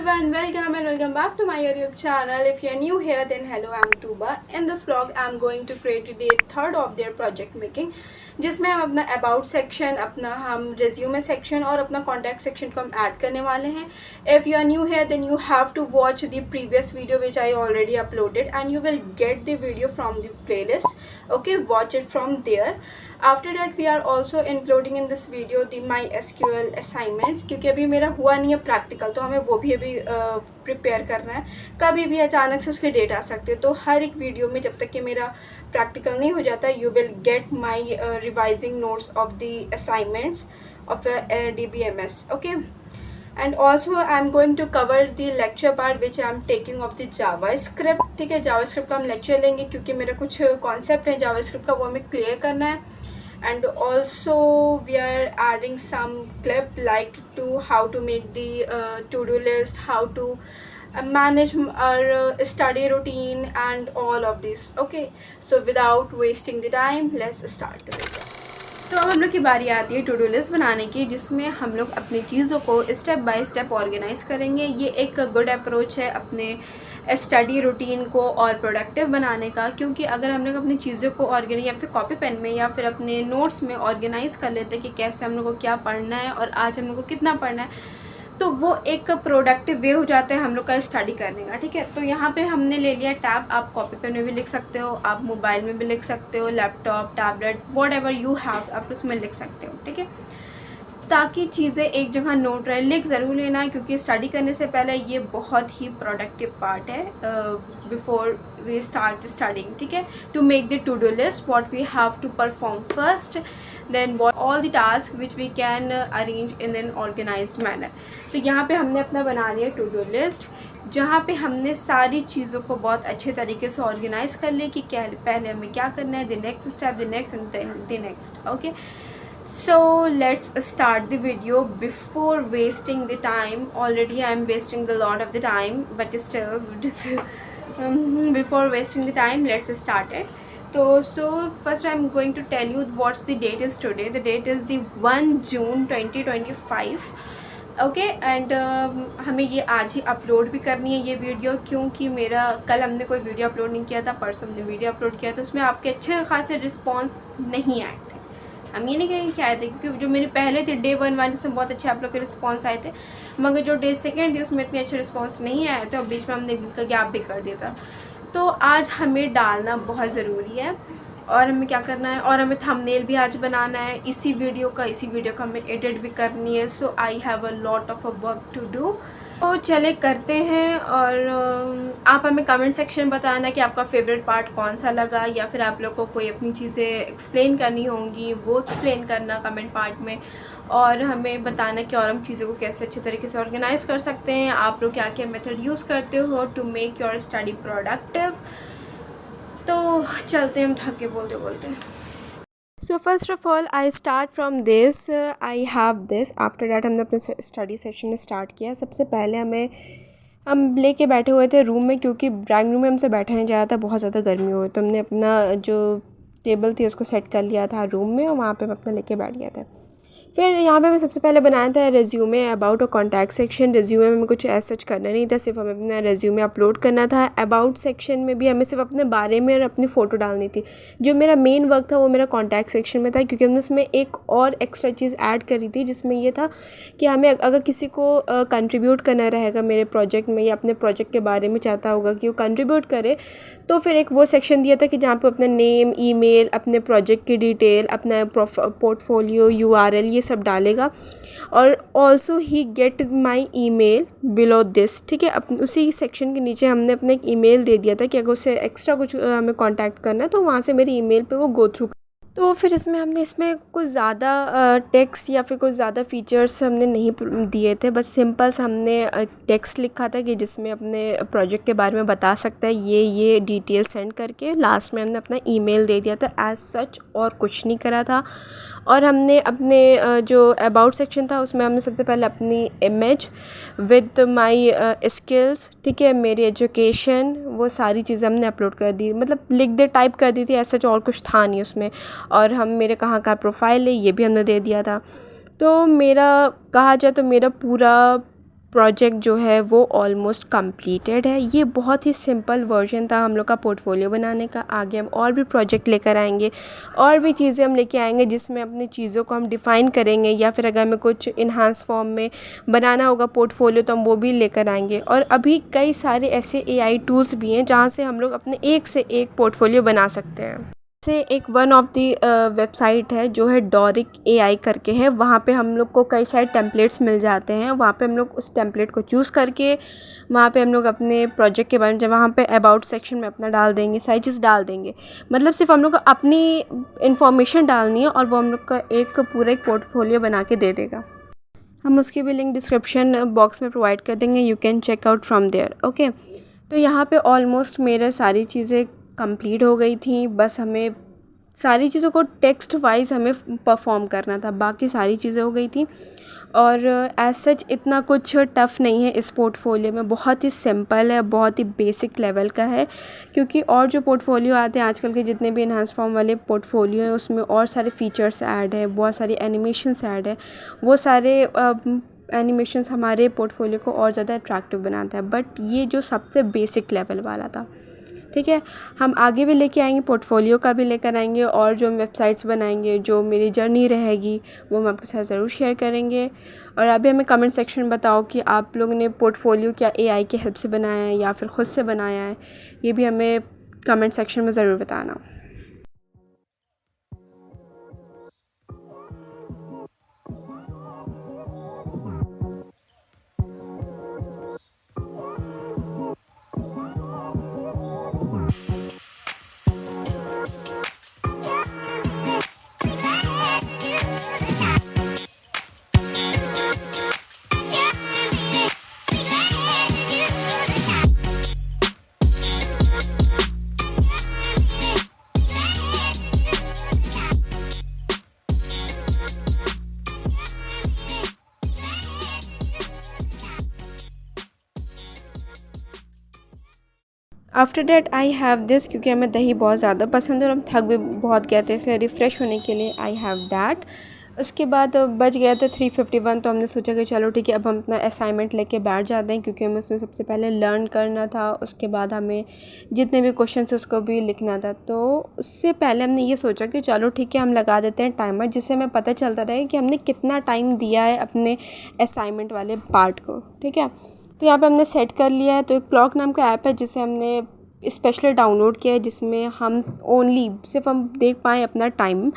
everyone, welcome and welcome back to my YouTube channel. If you are new here, then hello, I'm Tuba. In this vlog, I'm going to create the third of their project making, जिसमें हम अपना about section, अपना हम resume section और अपना contact section को हम add करने वाले हैं. If you are new here then you have to watch the previous video which I already uploaded and you will get the video from the playlist. Okay, watch it from there. After that we are also including in this video the my SQL assignments, क्योंकि अभी मेरा हुआ नहीं है practical, तो हमें वो भी अभी प्रिपेयर करना है. कभी भी अचानक से उसके डेट आ सकते हैं, तो हर एक वीडियो में जब तक कि मेरा प्रैक्टिकल नहीं हो जाता, you will get my revising notes of the assignments of DBMS. Okay, and also I am going to cover the lecture part which I am taking of the JavaScript. ठीक है, JavaScript का हम lecture लेंगे क्योंकि मेरा कुछ concept है JavaScript का, वो हमें क्लियर करना है. And also we are adding some clip like to how to make the to-do list, how to manage our study routine and all of this. Okay, so without wasting the time, let's start the video. तो अब हम लोग की बारी आती है to do list बनाने की, जिसमें हम लोग अपनी चीज़ों को स्टेप बाय स्टेप ऑर्गेनाइज़ करेंगे. ये एक गुड अप्रोच है अपने स्टडी रूटीन को और प्रोडक्टिव बनाने का, क्योंकि अगर हम लोग अपनी चीज़ों को ऑर्गेनाइज या फिर कॉपी पेन में या फिर अपने नोट्स में ऑर्गेनाइज़ कर लेते हैं कि कैसे हम लोग को क्या पढ़ना है और आज हम लोग को कितना पढ़ना है, तो वो एक प्रोडक्टिव वे हो जाता है हम लोग का स्टडी करने का. ठीक है, तो यहाँ पे हमने ले लिया टैब. आप कॉपी पेन में भी लिख सकते हो, आप मोबाइल में भी लिख सकते हो, laptop, tablet, what ever you have, आप उसमें लिख सकते हो. ठीक है, ताकि चीज़ें एक जगह नोट रहे. लिख ज़रूर लेना है क्योंकि स्टडी करने से पहले ये बहुत ही प्रोडक्टिव पार्ट है बिफोर वी स्टार्ट स्टडिंग. ठीक है, to make the to do list what we have to perform first, then what all the task which we can arrange in an organised manner. तो यहाँ पे हमने अपना बना लिया टू डू लिस्ट, जहाँ पे हमने सारी चीज़ों को बहुत अच्छे तरीके से ऑर्गेनाइज कर लिया कि क्या पहले हमें क्या करना है, the next step, the next and the next. Okay, so let's start the video. Before wasting the time, already I am wasting a lot of the time, but still before wasting the time, let's start it. So first I'm going to tell you what's the date is today. The date is the 1 June 2025. Okay, and हमें ये आज ही upload भी करनी है ये video, क्योंकि मेरा कल हमने कोई वीडियो अपलोड नहीं किया था, परसों हमने वीडियो अपलोड किया, तो उसमें आपके अच्छे खासे रिस्पॉन्स नहीं आए थे. हम ये नहीं कहेंगे क्या आए थे, क्योंकि जो मेरे पहले थे डे 1 वाले उसमें बहुत अच्छे आप लोग के रिस्पॉन्स आए थे, मगर जो डे 2 थी उसमें इतने अच्छे रिस्पॉन्स नहीं आए थे और बीच में हमने एक दिन का गैप भी कर दिया था. तो आज हमें डालना बहुत ज़रूरी है और हमें क्या करना है, और हमें थंबनेल भी आज बनाना है इसी वीडियो का हमें एडिट भी करनी है. So I have a lot of work to do. तो चले करते हैं, और आप हमें कमेंट सेक्शन में बताना कि आपका फेवरेट पार्ट कौन सा लगा, या फिर आप लोग को कोई अपनी चीज़ें एक्सप्लेन करनी होंगी वो एक्सप्लेन करना कमेंट पार्ट में, और हमें बताना कि और हम चीज़ों को कैसे अच्छे तरीके से ऑर्गेनाइज कर सकते हैं. आप लोग क्या क्या मेथड यूज़ करते हो to make your study productive. तो चलते हैं हम थक के बोलते बोलते. So first of all I start from this, I have this. After that हमने अपने स्टडी सेशन स्टार्ट किया. सबसे पहले हम लेके बैठे हुए थे रूम में, क्योंकि ड्राइंग रूम में हमसे बैठा नहीं जा रहा था, बहुत ज़्यादा गर्मी हुई, तो हमने अपना जो टेबल थी उसको सेट कर लिया था रूम में, और वहाँ पे हम अपना लेके बैठ गया था. फिर यहाँ पे मैं सबसे पहले बनाया था रेज्यूमे अबाउट और कॉन्टैक्ट सेक्शन. रेज्यूमे में हमें कुछ ऐसा सच करना नहीं था, सिर्फ हमें अपना रेज्यूमे अपलोड करना था. अबाउट सेक्शन में भी हमें सिर्फ अपने बारे में और अपनी फ़ोटो डालनी थी. जो मेरा मेन वर्क था वो मेरा कॉन्टैक्ट सेक्शन में था, क्योंकि हमने उसमें एक और एक्स्ट्रा चीज़ ऐड करी थी, जिसमें ये था कि हमें अगर किसी को कंट्रीब्यूट करना रहेगा मेरे प्रोजेक्ट में, या अपने प्रोजेक्ट के बारे में चाहता होगा कि वो कंट्रीब्यूट करे, तो फिर एक वो सेक्शन दिया था कि जहाँ पे अपना नेम, ईमेल, अपने प्रोजेक्ट की डिटेल, अपना पोर्टफोलियो, URL ये सब डालेगा. और also he get my email below this. ठीक है, उसी सेक्शन के नीचे हमने अपने एक ईमेल दे दिया था कि अगर उससे एक्स्ट्रा कुछ हमें कांटेक्ट करना है तो वहाँ से मेरी ईमेल पे वो गो थ्रू. तो फिर हमने इसमें कुछ ज़्यादा टेक्स्ट या फिर कुछ ज़्यादा फीचर्स हमने नहीं दिए थे, बस सिंपल सा हमने टेक्स्ट लिखा था कि जिसमें अपने प्रोजेक्ट के बारे में बता सकता है ये डिटेल सेंड करके. लास्ट में हमने अपना ईमेल दे दिया था एज सच, और कुछ नहीं करा था. और हमने अपने जो अबाउट सेक्शन था उसमें हमने सबसे पहले अपनी इमेज विद माय स्किल्स, ठीक है, मेरी एजुकेशन, वो सारी चीज़ें हमने अपलोड कर दी, मतलब लिख दे टाइप कर दी थी, ऐसा और कुछ था नहीं उसमें. और हम मेरे कहाँ का प्रोफाइल है ये भी हमने दे दिया था. तो मेरा कहा जाए तो मेरा पूरा प्रोजेक्ट जो है वो ऑलमोस्ट कंप्लीटेड है। ये बहुत ही सिंपल वर्जन था हम लोग का पोर्टफोलियो बनाने का। आगे हम और भी प्रोजेक्ट लेकर आएंगे, और भी चीज़ें हम लेके आएंगे जिसमें अपनी चीज़ों को हम डिफ़ाइन करेंगे, या फिर अगर हमें कुछ इन्हांस फॉर्म में बनाना होगा पोर्टफोलियो तो हम वो भी लेकर आएंगे। और अभी कई सारे ऐसे AI टूल्स भी हैं जहाँ से हम लोग अपने एक से एक पोर्टफोलियो बना सकते हैं। से एक वन ऑफ दी वेबसाइट है जो है डॉरिक AI करके है। वहाँ पे हम लोग को कई सारे टेम्पलेट्स मिल जाते हैं। वहाँ पे हम लोग उस टेम्पलेट को चूज़ करके वहाँ पे हम लोग अपने प्रोजेक्ट के बारे में, जब वहाँ पे अबाउट सेक्शन में अपना डाल देंगे, सारी चीज़ डाल देंगे। मतलब सिर्फ हम लोग को अपनी इन्फॉर्मेशन डालनी है और वो हम लोग का एक पूरा एक पोर्टफोलियो बना के दे देगा। हम उसकी भी लिंक डिस्क्रिप्शन बॉक्स में प्रोवाइड कर देंगे, you can check out from there. Okay, तो यहाँ पे ऑलमोस्ट मेरे सारी चीज़ें कंप्लीट हो गई थी। बस हमें सारी चीज़ों को टेक्स्ट वाइज हमें परफॉर्म करना था, बाकी सारी चीज़ें हो गई थी। और एज सच इतना कुछ टफ़ नहीं है इस पोर्टफोलियो में, बहुत ही सिंपल है, बहुत ही बेसिक लेवल का है। क्योंकि और जो पोर्टफोलियो आते हैं आजकल के, जितने भी इन्हांस फॉर्म वाले पोर्टफोलियो हैं, उसमें और सारे फीचर्स ऐड है, बहुत सारी एनिमेशंस ऐड है। वो सारे एनिमेशंस हमारे पोर्टफोलियो को और ज़्यादा अट्रैक्टिव बनाता है। बट ये जो सबसे बेसिक लेवल वाला था, ठीक है। हम आगे भी लेके आएंगे, पोर्टफोलियो का भी लेकर आएंगे, और जो हम वेबसाइट्स बनाएंगे, जो मेरी जर्नी रहेगी वो हम आपके साथ ज़रूर शेयर करेंगे। और अभी हमें कमेंट सेक्शन में बताओ कि आप लोगों ने पोर्टफोलियो क्या AI की हेल्प से बनाया है या फिर ख़ुद से बनाया है। ये भी हमें कमेंट सेक्शन में ज़रूर बताना। After that I have this, क्योंकि हमें दही बहुत ज़्यादा पसंद है और हम थक भी बहुत गए थे, इसलिए रिफ़्रेश होने के लिए आई हैव डैट। उसके बाद बज गया था 3:51, तो हमने सोचा कि चलो ठीक है, अब हम अपना असाइनमेंट लेके बैठ जाते हैं, क्योंकि हमें उसमें सबसे पहले लर्न करना था। उसके बाद हमें जितने भी क्वेश्चन थे उसको भी लिखना था। तो उससे पहले हमने ये सोचा कि चलो ठीक है, हम लगा देते हैं टाइमर, जिससे हमें पता चलता रहे कि हमने कितना टाइम दिया है अपने असाइनमेंट वाले पार्ट को, ठीक है। तो यहाँ पे हमने सेट कर लिया है। तो एक क्लॉक नाम का ऐप है जिसे हमने स्पेशली डाउनलोड किया है, जिसमें हम ओनली सिर्फ हम देख पाएँ अपना टाइम,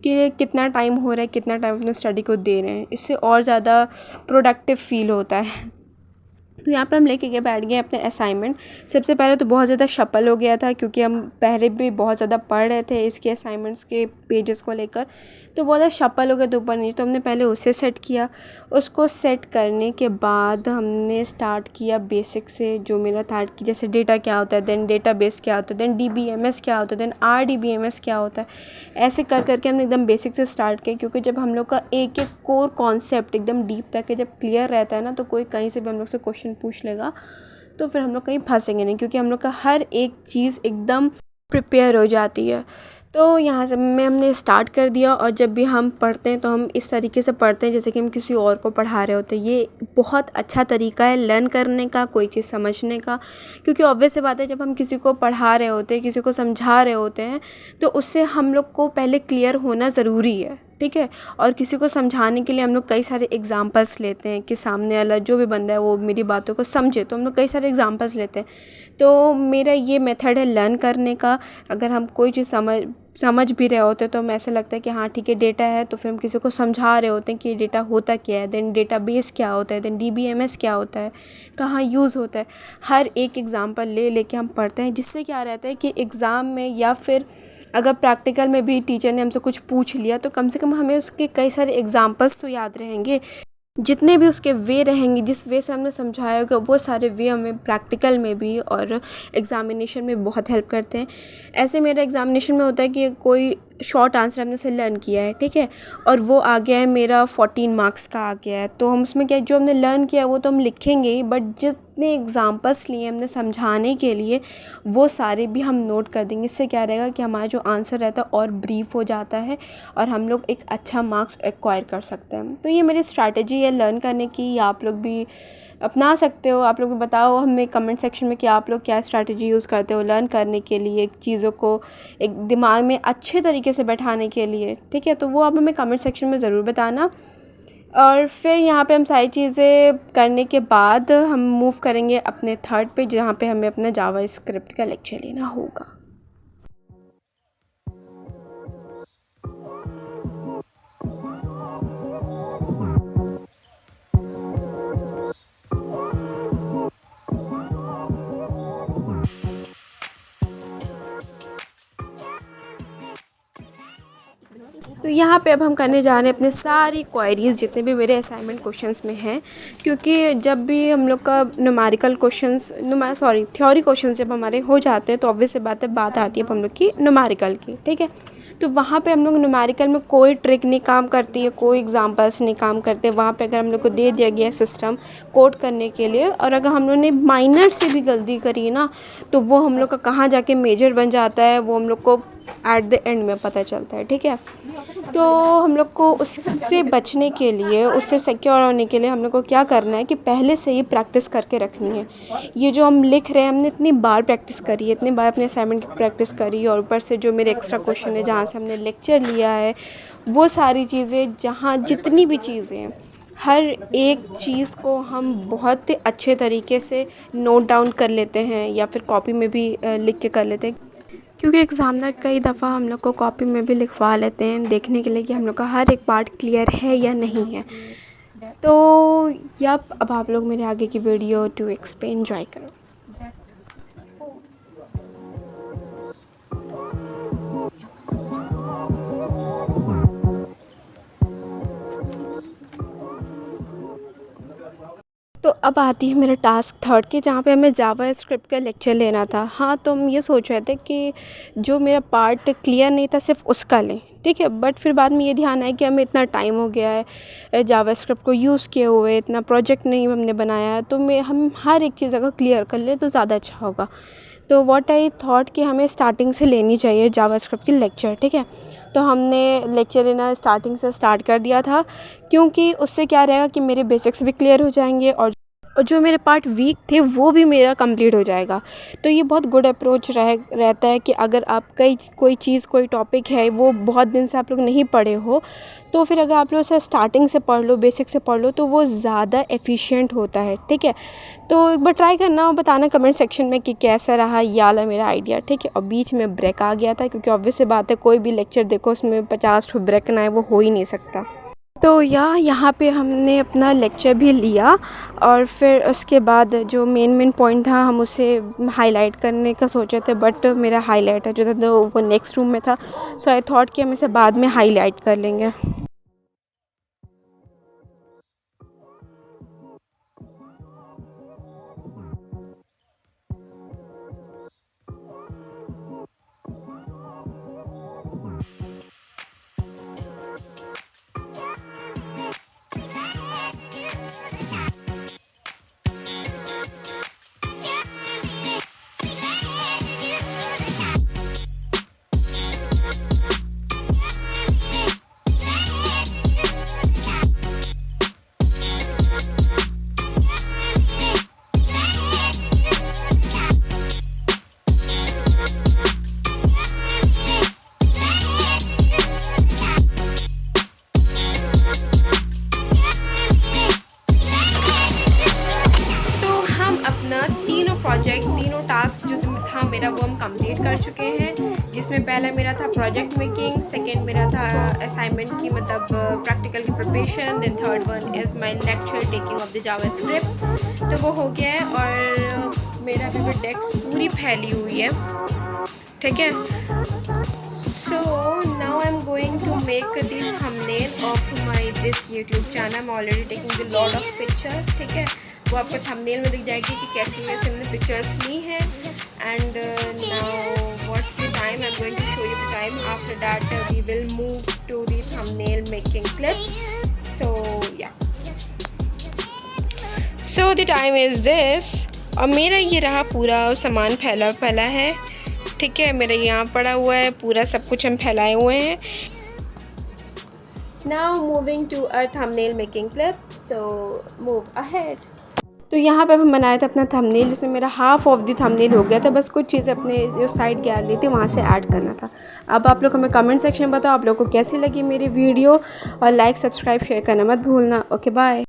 कि कितना टाइम हो रहा है, कितना टाइम अपने स्टडी को दे रहे हैं। इससे और ज़्यादा प्रोडक्टिव फील होता है। तो यहाँ पे हम लेके गए, बैठ गए अपने असाइनमेंट। सबसे पहले तो बहुत ज़्यादा शफल हो गया था, क्योंकि हम पहले भी बहुत ज़्यादा पढ़ रहे थे इसके असाइनमेंट्स के पेजेस को लेकर, तो बहुत ज़्यादा शफल हो गया तो ऊपर नीचे। तो हमने पहले उसे सेट किया। उसको सेट करने के बाद हमने स्टार्ट किया बेसिक से, जो मेरा था कि जैसे डेटा क्या होता है, देन डेटाबेस क्या होता है, देन DBMS क्या होता है, देन RDBMS क्या होता है। ऐसे कर करके हमने एकदम बेसिक से स्टार्ट किया, क्योंकि जब हम लोग का एक एक कोर कॉन्सेप्ट एकदम डीप तक के जब क्लियर रहता है ना, तो कोई कहीं से भी हम लोग से क्वेश्चन पूछ लेगा तो फिर हम लोग कहीं फंसेंगे नहीं, क्योंकि हम लोग का हर एक चीज़ एकदम प्रिपेयर हो जाती है। तो यहाँ से हमने स्टार्ट कर दिया। और जब भी हम पढ़ते हैं तो हम इस तरीके से पढ़ते हैं जैसे कि हम किसी और को पढ़ा रहे होते हैं। ये बहुत अच्छा तरीका है लर्न करने का, कोई चीज़ समझने का, क्योंकि ऑब्वियस सी बात है, जब हम किसी को पढ़ा रहे होते हैं, किसी को समझा रहे होते हैं, तो उससे हम लोग को पहले क्लियर होना ज़रूरी है, ठीक है। और किसी को समझाने के लिए हम लोग कई सारे एग्जांपल्स लेते हैं कि सामने वाला जो भी बंदा है वो मेरी बातों को समझे, तो हम लोग कई सारे एग्जांपल्स लेते हैं। तो मेरा ये मेथड है लर्न करने का। अगर हम कोई चीज़ समझ भी रहे होते हैं तो हमें ऐसा लगता है कि हाँ ठीक है डेटा है, तो फिर हम किसी को समझा रहे होते हैं कि डेटा होता क्या है, देन डेटाबेस क्या होता है, देन DBMS क्या होता है, कहाँ यूज़ होता है। हर एक एग्जांपल ले लेके हम पढ़ते हैं, जिससे क्या रहता है कि एग्ज़ाम में या फिर अगर प्रैक्टिकल में भी टीचर ने हमसे कुछ पूछ लिया तो कम से कम हमें उसके कई सारे एग्जांपल्स तो याद रहेंगे। जितने भी उसके वे रहेंगे, जिस वे से हमने समझाया होगा, वो सारे वे हमें प्रैक्टिकल में भी और एग्ज़ामिनेशन में बहुत हेल्प करते हैं। ऐसे मेरा एग्ज़ामिनेशन में होता है कि कोई शॉर्ट आंसर हमने उसे लर्न किया है, ठीक है, और वो आ गया है मेरा 14 मार्क्स का आ गया है। तो हम उसमें क्या, जो हमने लर्न किया है वो तो हम लिखेंगे ही, बट जितने एग्जांपल्स लिए हमने समझाने के लिए वो सारे भी हम नोट कर देंगे। इससे क्या रहेगा कि हमारा जो आंसर रहता है और ब्रीफ हो जाता है और हम लोग एक अच्छा मार्क्स एक्वायर कर सकते हैं। तो ये मेरी स्ट्रैटेजी है लर्न करने की, आप लोग भी अपना सकते हो। आप लोग बताओ हमें कमेंट सेक्शन में कि आप लोग क्या स्ट्रैटेजी यूज़ करते हो लर्न करने के लिए, चीज़ों को एक दिमाग में अच्छे तरीके से बैठाने के लिए, ठीक है। तो वो आप हमें कमेंट सेक्शन में ज़रूर बताना। और फिर यहाँ पे हम सारी चीज़ें करने के बाद हम मूव करेंगे अपने थर्ड पे, जहाँ पे हमें अपना जावा स्क्रिप्ट का लेक्चर लेना होगा। तो यहाँ पे अब हम करने जा रहे हैं अपने सारी क्वेरीज़ जितने भी मेरे असाइनमेंट क्वेश्चंस में हैं, क्योंकि जब भी हम लोग का न्यूमेरिकल क्वेश्चंस थ्योरी क्वेश्चंस जब हमारे हो जाते हैं तो ऑब्वियस सी बात आती है अब हम लोग की न्यूमेरिकल की, ठीक है। तो वहाँ पे हम लोग न्यूमेरिकल में कोई ट्रिक नहीं काम करती है, कोई एग्जांपल्स नहीं काम करते। वहाँ पे अगर हम लोग को दे दिया गया सिस्टम कोड करने के लिए और अगर हम लोग ने माइनर से भी गलती करी ना तो वो हम लोग का कहाँ जाके मेजर बन जाता है वो हम लोग को एट द एंड में पता चलता है, ठीक है। तो हम लोग को उससे बचने के लिए, उससे सिक्योर होने के लिए हम लोग को क्या करना है कि पहले से ही प्रैक्टिस करके रखनी है। ये जो हम लिख रहे हैं हमने इतनी बार प्रैक्टिस करी है, इतनी बार अपने असाइनमेंट की प्रैक्टिस करी और ऊपर से जो मेरे एक्स्ट्रा क्वेश्चन है जहाँ से हमने लेक्चर लिया है वो सारी चीज़ें, जहाँ जितनी भी चीज़ें हैं हर एक चीज़ को हम बहुत अच्छे तरीके से नोट डाउन कर लेते हैं या फिर कॉपी में भी लिख के कर लेते हैं, क्योंकि एग्ज़ामिनर कई दफ़ा हम लोग को कॉपी में भी लिखवा लेते हैं देखने के लिए कि हम लोग का हर एक पार्ट क्लियर है या नहीं है। तो अब आप लोग मेरे आगे की वीडियो टू एक्सप्लेन एंजॉय करो। तो अब आती है मेरा टास्क थर्ड की, जहाँ पे हमें जावा स्क्रिप्ट का लेक्चर लेना था। हाँ, तो हम ये सोच रहे थे कि जो मेरा पार्ट क्लियर नहीं था सिर्फ उसका लें, ठीक है। बट फिर बाद में ये ध्यान आया कि हमें इतना टाइम हो गया है जावा स्क्रिप्ट को यूज़ किए हुए, इतना प्रोजेक्ट नहीं हमने बनाया है, तो हम हर एक चीज़ अगर क्लियर कर लें तो ज़्यादा अच्छा होगा। तो व्हाट आई थॉट कि हमें स्टार्टिंग से लेनी चाहिए जावा स्क्रिप्ट की लेक्चर, ठीक है। तो हमने लेक्चर लेना स्टार्टिंग से स्टार्ट कर दिया था, क्योंकि उससे क्या रहेगा कि मेरे बेसिक्स भी क्लियर हो जाएंगे और जो मेरे पार्ट वीक थे वो भी मेरा कंप्लीट हो जाएगा। तो ये बहुत गुड अप्रोच रहता है कि अगर आप कोई टॉपिक है वो बहुत दिन से आप लोग नहीं पढ़े हो, तो फिर अगर आप लोग उसे स्टार्टिंग से पढ़ लो, बेसिक से पढ़ लो, तो वो ज़्यादा एफिशिएंट होता है, ठीक है। तो एक बार ट्राई करना और बताना कमेंट सेक्शन में कि कैसा रहा ये वाला मेरा आइडिया, ठीक है। और बीच में ब्रेक आ गया था क्योंकि ऑब्वियस सी बात है कोई भी लेक्चर देखो उसमें 50 ठो ब्रेक ना है, वो हो ही नहीं सकता। तो यहाँ पे हमने अपना लेक्चर भी लिया और फिर उसके बाद जो मेन पॉइंट था हम उसे हाईलाइट करने का सोचे थे, बट मेरा हाईलाइटर जो था वो नेक्स्ट रूम में था, सो आई थॉट कि हम इसे बाद में हाईलाइट कर लेंगे। तीनों टास्क जो था मेरा वो हम कंप्लीट कर चुके हैं, जिसमें पहला मेरा था प्रोजेक्ट मेकिंग, सेकंड मेरा था असाइनमेंट की मतलब प्रैक्टिकल की preparation, then third one is my lecture taking of the JavaScript. तो वो हो गया है और मेरा अभी डेस्क पूरी फैली हुई है, ठीक है। So now I am going to make the thumbnail of my this YouTube channel. I am already taking the lot of pictures, ठीक है। वो आपको थंबनेल में दिख जाएगी कि कैसी वैसे हमने पिक्चर्स ली हैं। And now what's the time, I am going to show you the time. After that we will move to the thumbnail making clip. So yeah, so the time is this. और मेरा ये रहा पूरा सामान फैला है, ठीक है। मेरा यहाँ पड़ा हुआ है, पूरा सब कुछ हम फैलाए हुए हैं। Now moving to our thumbnail making clip, so move ahead। तो यहाँ पे हम बनाया था अपना थंबनेल, जिसमें मेरा हाफ ऑफ द थंबनेल हो गया था। बस कुछ चीज़ें अपने जो साइड गैलरी थी वहाँ से ऐड करना था। अब आप लोग हमें कमेंट सेक्शन में बताओ आप लोगों को कैसी लगी मेरी वीडियो, और लाइक सब्सक्राइब शेयर करना मत भूलना। Okay bye.